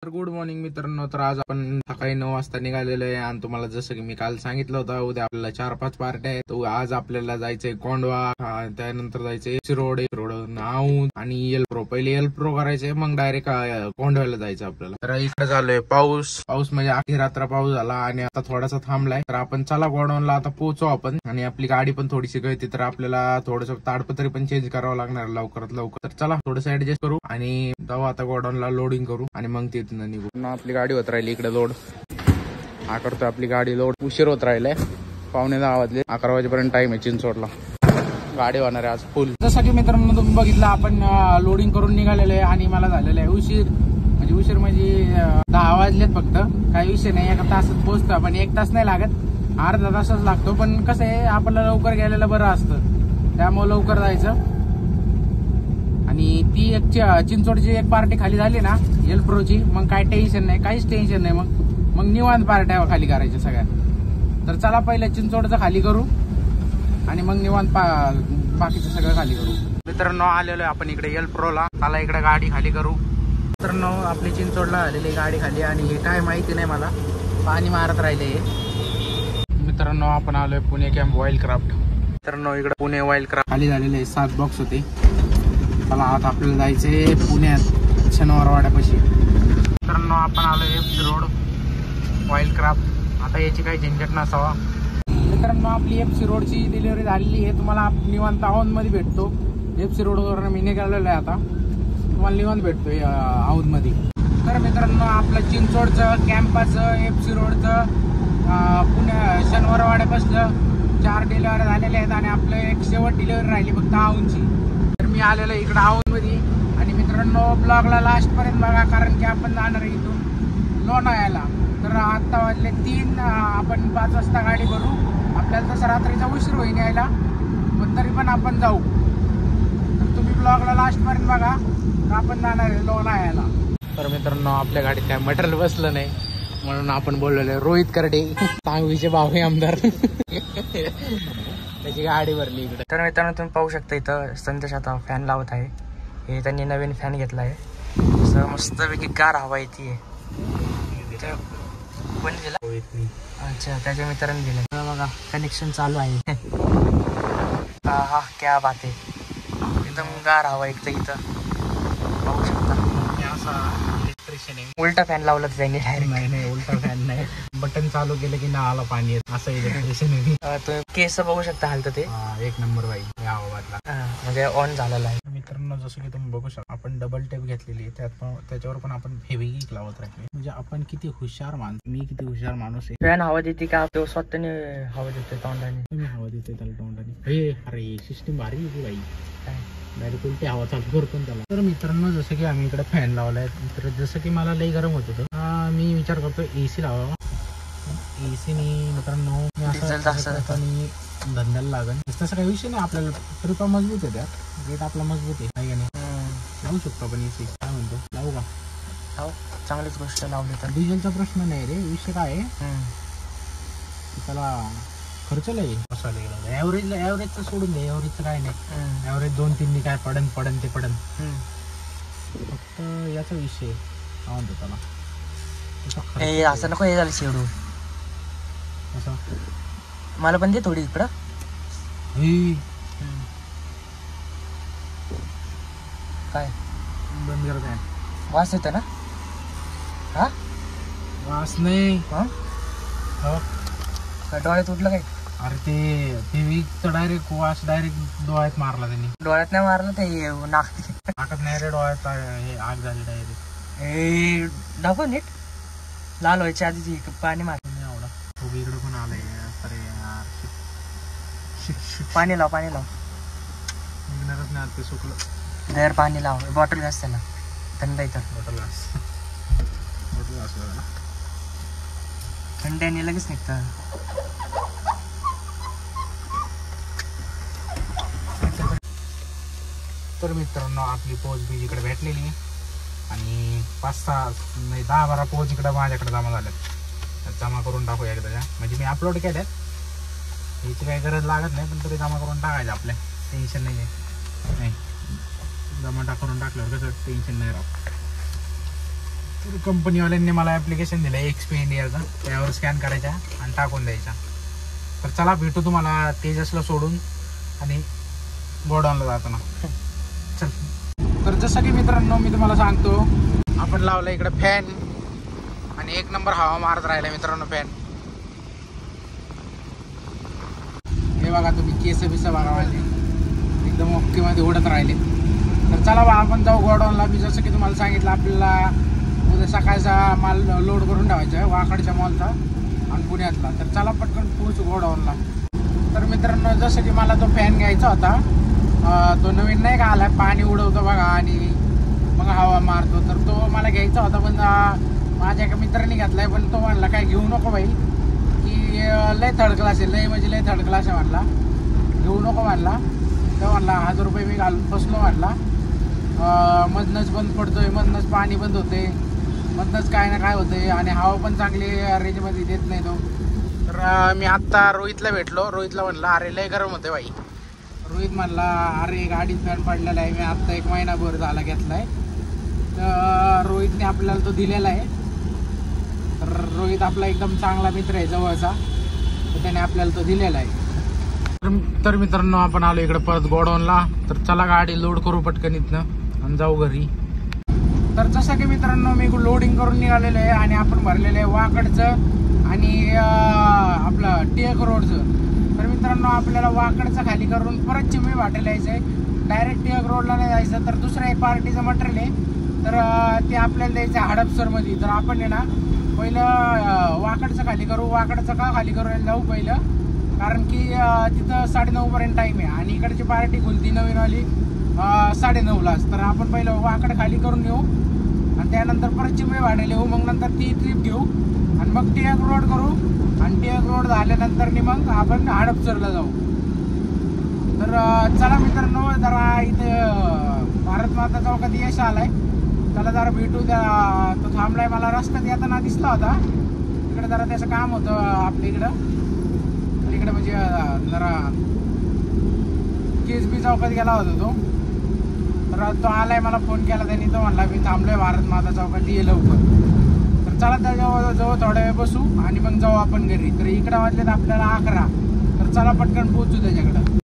तर good morning मित्रांनो. तर आज आपण सकाळी 9 वाजता निघालेलो आहे आणि तुम्हाला जसं की मी काल सांगितलं होतं उद्या आपल्याला 4-5 पार्ट्या आहेत. तो आज आपल्याला जायचंय कोंडवा, त्यानंतर जायचंय रोड नाऊ आणि एल प्रो. पहिले एल प्रो करायचंय, मग डायरेक्ट कोंडव्याला जायचं आपल्याला. तर इकडे झालोय पाऊस म्हणजे आखी रात्र पाऊस झाला आणि आता थोडासा थांबलाय. तर आपण चला गोडाऊनला आता पोहोचू आपण. आणि आपली गाडी पण थोडीशी गळती, तर आपल्याला थोडंसं ताडपत्री पण चेंज करावं लागणार लवकरात लवकर. तर चला थोडंसं ऍडजस्ट करू आणि जाऊ आता गोडाऊनला लोडिंग करू आणि मग तिथून निघू. आपली गाडी होत राहिली इकडे लोड. हा करतोय आपली गाडी लोड. उशीर होत राहिलाय, 9:15 वाजले. 11 वाजेपर्यंत टाइम आहे चिंचवडला. गाडी होणार आहे आज फुल. जसं की मित्रांनो तुम्ही बघितलं, आपण लोडिंग करून निघालेलं आहे आणि मला झालेलं आहे उशीर म्हणजे 10 वाजलेत फक्त. काही विषय नाही, एका तासात पोहोचतो आपण. 1 तास नाही लागत, अर्धा तासच लागतो. पण कसं आहे, आपल्याला लवकर गेलेलं बरं असतं, त्यामुळे लवकर जायचं. आणि ती एक चिंचवडची एक पार्टी खाली झाली ना एल प्रोची, मग काय टेन्शन नाही, काहीच टेन्शन नाही. मग निवांत पार्ट्या खाली करायच्या सगळ्या. तर चला पहिले चिंचवडचं खाली करू आणि मग निवांत बाकीचं सगळं खाली करू. मित्रांनो आलेलो आहे आपण इकडे एल प्रोला. चला इकडे गाडी खाली करू. मित्रांनो आपली चिंचवडला आलेली गाडी खाली आणि हे काय माहिती नाही मला, पाणी मारत राहिले. मित्रांनो आपण आलोय पुणे कॅम्प वाईल्ड क्राफ्ट. मित्रांनो इकडे पुणे वाईल्ड क्राफ्ट खाली झालेले 7 बॉक्स होते. चला आता आपल्याला जायचंय पुण्यात शनिवारवाड्यापाशी. मित्रांनो आपण आलोय FC रोड वाईल्ड क्राफ्ट. आता याची काही झंझट नसावा. मित्रांनो आपली FC रोडची डिलिव्हरी झालेली आहे. तुम्हाला निवांत औंध मध्ये भेटतो. FC रोडवर मी निघालेलो आहे आता, तुम्हाला निवांत भेटतोय औंध मध्ये. तर मित्रांनो आपलं चिंचवडचं कॅम्पाचं FC रोडचं पुणे शनिवारवाड्यापासलं 4 डिलिव्हरी झालेले आहेत आणि आपलं एक शेवट डिलिव्हरी राहिली फक्त औंधची. तर मी आलेलो इकडे औंध मध्ये. आणि मित्रांनो ब्लॉगला लास्ट पर्यंत बघा, कारण की आपण जाणार आहे इथून लोणावळ्याला. तर आत्ता वाजले 3, आपण 5 वाजता गाडी भरू. आपल्याला तसं रात्रीचा उशीर होईल यायला, पण तरी पण आपण जाऊ. तर तुम्ही ब्लॉगला लास्ट पर्यंत बघा, तर आपण जाणार आहे लोणावळ्याला. तर मित्रांनो आपल्या गाडीत काय मटेरियल बसलं नाही, म्हणून आपण बोललेलो रोहित करडे सांगवीचे भावे आमदार त्याची गाडी भरली इकडे. तर मित्रांनो तुम्ही पाहू शकता इथं संदेश आता फॅन लावत आहे. हे त्यांनी नवीन फॅन घेतला आहे, मस्तपैकी गार हवा येते. कोणी दिला? अच्छा, त्याच्या मित्रांनी दिलं बघा. कनेक्शन चालू आहे. हा क्या बात आहे, एकदम गार हवा एक तर इथं पाहू शकता. उलटा फॅन लावला त्यांनी. नाही उलटा फॅन नाही, बटन चालू केलं की ना आला पाणी येत, असं इलेक्ट्रिशियन आहे. तुम्ही केस बघू शकता हालतं ते. 1 नंबर बाई या आवाजला म्हणजे ऑन झालेला आहे. मित्रांनो जसं की तुम्ही बघू शकता, आपण डबल टेप घेतलेली आहे. त्याच्यावर पण आपण फेविक्विक लावत राहिलो. म्हणजे आपण किती हुशार माणूस, मी किती हुशार माणूस आहे. फॅन हवा देते का तो स्वतःने हवा देते तोंडाने? तुम्ही हवा देते त्याला तोंडाने. अरे सिस्टीम भारी होती बाई, डायरेक्ट उलटी हवा चालू करतो त्याला. तर मित्रांनो जसं की आम्ही इकडे फॅन लावलाय, तर जसं की मला लई गरम होत होतं, मी विचार करतो AC लावावा. AC मित्रांनो मी धंद्याला लागेल तसं काही विषय नाही. आपल्याला ट्रिपा मजबूत आहे, त्यात रेट आपला मजबूत आहे नाही. लावू शकतो आपण AC. काय म्हणतो, लावू का? लावू, चांगलीच गोष्ट लावली. तर डिझेलचा प्रश्न नाही रे, विषय काय आहे त्याला खर्च लई मसाले गेला. ॲव्हरेजचं सोडून दे, ॲव्हरेजचं काय नाही. ॲव्हरेज 2-3 काय पडन ते पडन. फक्त याचा विषय काय म्हणतो त्याला, असं नको हे झालं शेडू. असं मला पण दे थोडी इकडं. काय बंद कर, काय वास येतं ना? हा वास नाही, काय डोळ्यात उठलं काय? अरे ते वीकचं डायरेक्ट वास डायरेक्ट डोळ्यात मारला त्यांनी. डोळ्यात नाही मारलं, ते नाकात नाही रे, डोळ्यात आग झाली डायरेक्ट. दाखव नीट, लाल व्हायच्या आधी पाणी मारलं नाही आवडा. इकडे पण आलंय. अरे यार पाणी लाव निघणारच नाही ते सुकलं. दर पाणी लाव, बॉटल घास त्याला थंड येतं. बॉटल घास थंड्याने लगेच निघतं. तर मित्रांनो आपली पोच बी इकडे भेटलेली आणि 5-6 नाही 10-12 पोच इकडे माझ्याकडे जमा झाल्यात. जमा करून टाकू एकदा, म्हणजे मी अपलोड केल्यात. याची काही गरज लागत नाही, पण तरी जमा करून टाकायचं आपल्या, टेन्शन नाही. जमा करून टाकल्यावर कसं टेन्शन नाही राहत. तर कंपनीवाल्यांनी मला ॲप्लिकेशन दिलं एक्सपी इंडियाचं, त्यावर स्कॅन करायचा आणि टाकून द्यायचा. तर चला भेटू तुम्हाला तेजसला सोडून आणि गोडाऊनला जाताना. चल. तर जसं की मित्रांनो मी तुम्हाला सांगतो, आपण लावला इकडे फॅन आणि एक नंबर हवा मारत राहिला मित्रांनो फॅन. हे बघा तुम्ही केस बिस बघा एकदम ओके मध्ये उडत राहिले. तर चला बा आपण जाऊ गोडाऊनला. मी जसं की तुम्हाला सांगितलं आपल्याला उद्या सकाळचा माल लोड करून ठेवायचा आहे वाकडच्या मॉलचा आणि पुण्यातला. तर चला पटकन पोहोचू गोडाऊनला. तर मित्रांनो जसं की मला तो फॅन घ्यायचा होता, तो नवीन नाही का आला, पाणी उडवतो बघा आणि मग हवा मारतो. तर तो मला घ्यायचा होता, पण माझ्या एका मित्राने घेतलाय. पण तो म्हणला काय घेऊ नको बाई, की लय थर्ड क्लास आहे, लय म्हणजे लय थर्ड क्लास आहे म्हणला, घेऊ नको म्हणला. तो म्हणला 1000 रुपये मी घालून बसलो म्हणला. मधनंच बंद पडतोय, मधनंच पाणी बंद होते, मधनंच काय ना काय होते आणि हवा पण चांगली रेंजमध्ये देत नाही तो. तर मी आत्ता रोहितला भेटलो. रोहितला म्हणलं अरे लय गरम होते बाई. रोहित म्हणला अरे गाडीत फॅन पडलेला आहे, मी आत्ता 1 महिनाभर झाला घेतलाय. तर रोहितने आपल्याला तो दिलेला आहे. तर रोहित आपला एकदम चांगला मित्र आहे जवळचा, तर त्याने आपल्याला तो दिलेला आहे. तर मित्रांनो आपण आलो इकडे परत गोडाऊनला. तर चला गाडी लोड करू पटकन इथनं आणि जाऊ घरी. तर जसं की मित्रांनो मी लोडिंग करून निघालेलो आहे आणि आपण भरलेलं आहे वाकडचं आणि आपलं टिळक रोडचं. तर मित्रांनो आपल्याला वाकडचं खाली करून परत चिमणी वाटेला यायचं आहे, डायरेक्ट टिळक रोडला नाही जायचं. तर दुसऱ्या एक पार्टीचं मटेरियल आहे, तर ते आपल्याला द्यायचं आहे हडपसरमध्ये. तर आपण आहे ना पहिलं वाकडचं खाली करू. वाकडचं का खाली करू जाऊ पहिलं, कारण की तिथं 9:30पर्यंत टाईम आहे आणि इकडची पार्टी खुलती नवीनवाली 9:30लाच. तर आपण पहिलं वाकड खाली करून येऊ आणि त्यानंतर परत चिमणी वाढायला येऊ. मग नंतर ती ट्रिप घेऊ आणि मग टिळक रोड करू आणि टिळक रोड झाल्यानंतर मग आपण हडपसरला जाऊ. तर चला मित्रांनो जरा इथं भारत माता चौकात यश आलाय, त्याला जरा भेटू द्या. तो थांबलाय, मला रस्त्यात येताना दिसला होता. इकडे जरा त्याचं काम होतं आपल्या इकडं, इकडे म्हणजे जरा KSB चौकात गेला होता तो. तर तो आलाय, मला फोन केला त्यांनी. तो म्हणला मी थांबलोय भारत माता चौकात, ये लवकर. तर चला त्याच्या जवळ थोड्या वेळ बसू आणि मग जाऊ आपण घरी. तर इकडे वाजलेत आपल्याला 11. तर चला पटकन पोहोचू त्याच्याकडं.